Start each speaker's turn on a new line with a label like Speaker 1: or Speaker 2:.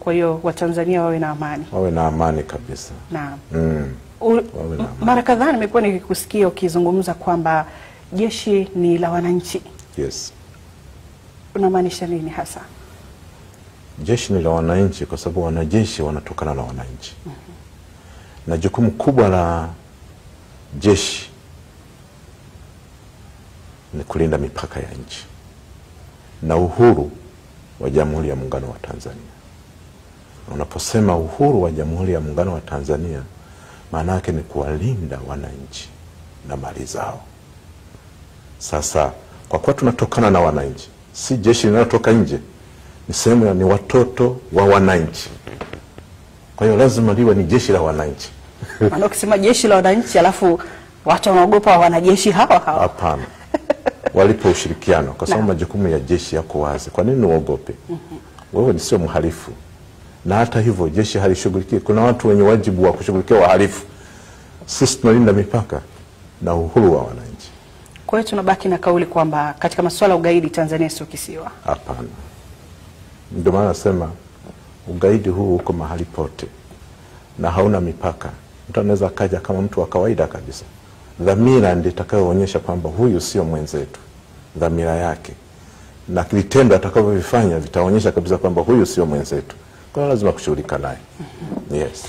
Speaker 1: Kwa hiyo Watanzania wawe na amani.
Speaker 2: Wawe na amani kabisa.
Speaker 1: Naam.
Speaker 2: Mara
Speaker 1: kadhaa nimekuwa nikikusikia ukizungumza kwamba jeshi ni la wananchi.
Speaker 2: Yes.
Speaker 1: Unamaanisha nini hasa?
Speaker 2: Jeshi ni la wananchi kwa sababu wanajeshi wanatokana na wananchi. Na jukumu kubwa la jeshi ni kulinda mipaka ya nchi na uhuru wa Jamhuri ya Muungano wa Tanzania. Unaposema uhuru wa Jamhuri ya Muungano wa Tanzania, maana yake ni kuwalinda wananchi na mali zao. Sasa kwa kuwa tunatokana na wananchi, si jeshi linalotoka nje, ni sehemu, ni watoto wa wananchi. Kwa hiyo lazima liwe ni jeshi la wananchi.
Speaker 1: Maana ukisema jeshi la wananchi alafu watu wanaogopa wanajeshi hawa.
Speaker 2: Hapana. Walipo ushirikiano kwa sababu majukumu ya jeshi yako wazi. Kwa nini uogope? Wewe ni sio mhalifu. Na hata hivyo jeshi halishughulikie. Kuna watu wenye wajibu wa kushughulikia wahalifu. Sisi tunalinda mipaka na uhuru wa wananchi.
Speaker 1: Kwa hiyo tunabaki na kauli kwamba katika masuala ya ugaidi Tanzania sio kisiwa.
Speaker 2: Hapana. Ndio maana nasema ugaidi huu uko mahali pote na hauna mipaka. Mtu anaweza kaja kama mtu wa kawaida kabisa. Dhamira ndiyo itakayoonyesha kwamba huyu sio mwenzetu. Dhamira yake na vitendo atakavyovifanya vitaonyesha kabisa kwamba huyu sio mwenzetu. Kwa hiyo lazima kushughulika naye. Yes.